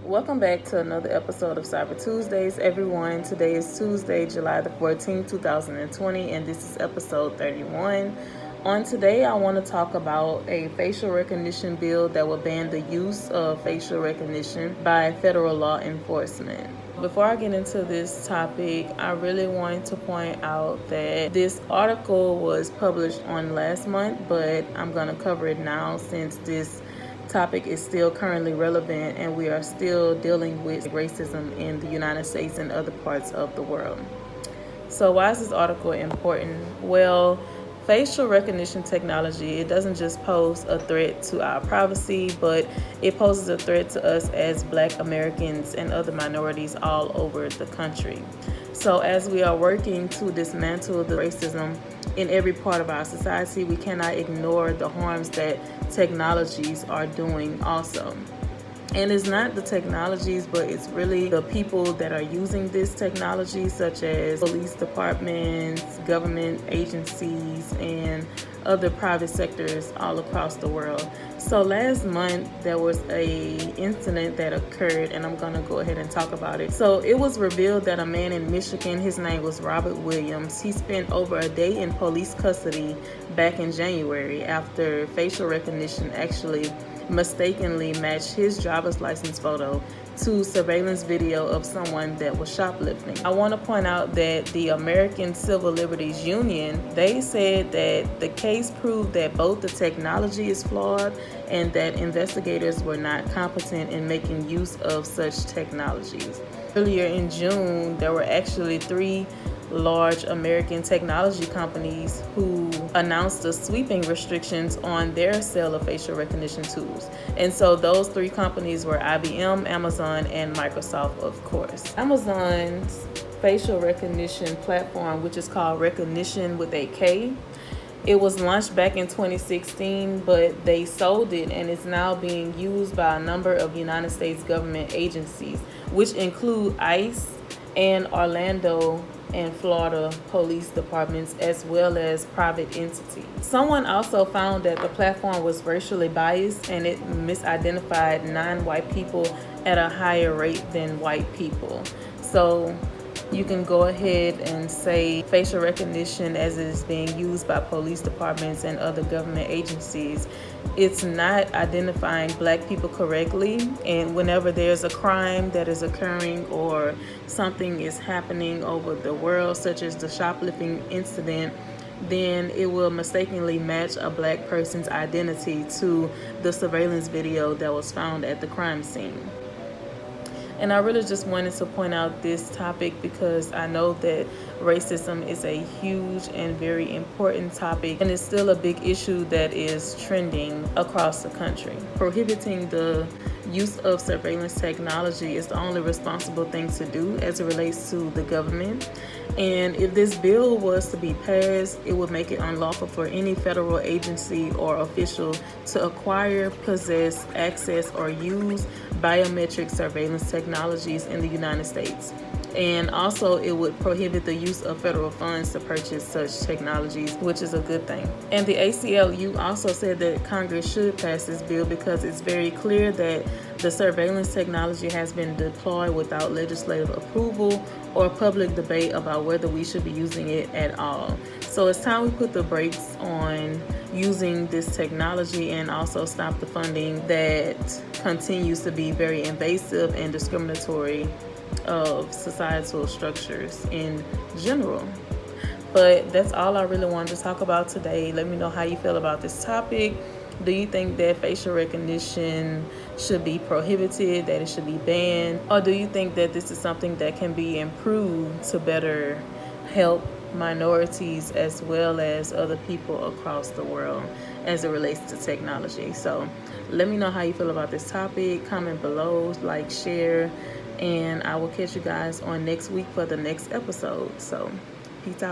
Welcome back to another episode of Cyber Tuesdays, everyone. Today is Tuesday, July the 14th, 2020, and this is episode 31. On today, I want to talk about a facial recognition bill that will ban the use of facial recognition by federal law enforcement. Before I get into this topic, I really want to point out that this article was published on last month, but I'm going to cover it now since this topic is still currently relevant and we are still dealing with racism in the United States and other parts of the world. So why is this article important? Well, facial recognition technology, it doesn't just pose a threat to our privacy, but it poses a threat to us as Black Americans and other minorities all over the country. So as we are working to dismantle the racism in every part of our society, we cannot ignore the harms that technologies are doing also. And it's not the technologies, but it's really the people that are using this technology, such as police departments, government agencies, and other private sectors all across the world. So last month, there was a incident that occurred, and I'm going to go ahead and talk about it. So it was revealed that a man in Michigan, his name was Robert Williams, he spent over a day in police custody back in January after facial recognition actually mistakenly matched his driver's license photo to surveillance video of someone that was shoplifting. I want to point out that the American Civil Liberties Union, they said that the case proved that both the technology is flawed and that investigators were not competent in making use of such technologies. Earlier in June, there were actually 3 large American technology companies who announced the sweeping restrictions on their sale of facial recognition tools. And so those 3 companies were IBM, Amazon, and Microsoft, of course. Amazon's facial recognition platform, which is called Recognition with a K, it was launched back in 2016, but they sold it and it's now being used by a number of United States government agencies, which include ICE and Orlando and Florida police departments, as well as private entities. Someone also found that the platform was racially biased and it misidentified non-white people at a higher rate than white people. So you can go ahead and say facial recognition as it is being used by police departments and other government agencies. It's not identifying Black people correctly, and whenever there's a crime that is occurring or something is happening over the world, such as the shoplifting incident, then it will mistakenly match a Black person's identity to the surveillance video that was found at the crime scene. And I really just wanted to point out this topic because I know that racism is a huge and very important topic, and it's still a big issue that is trending across the country. Prohibiting the use of surveillance technology is the only responsible thing to do as it relates to the government. And if this bill was to be passed, it would make it unlawful for any federal agency or official to acquire, possess, access, or use biometric surveillance technologies in the United States. And also it would prohibit the use of federal funds to purchase such technologies, which is a good thing. And the ACLU also said that Congress should pass this bill because it's very clear that the surveillance technology has been deployed without legislative approval or public debate about whether we should be using it at all. So it's time we put the brakes on using this technology and also stop the funding that continues to be very invasive and discriminatory of societal structures in general. But that's all I really wanted to talk about today. Let me know how you feel about this topic. Do you think that facial recognition should be prohibited, that it should be banned? Or do you think that this is something that can be improved to better help minorities as well as other people across the world as it relates to technology? So let me know how you feel about this topic. Comment below, like, share, and I will catch you guys on next week for the next episode. So peace out.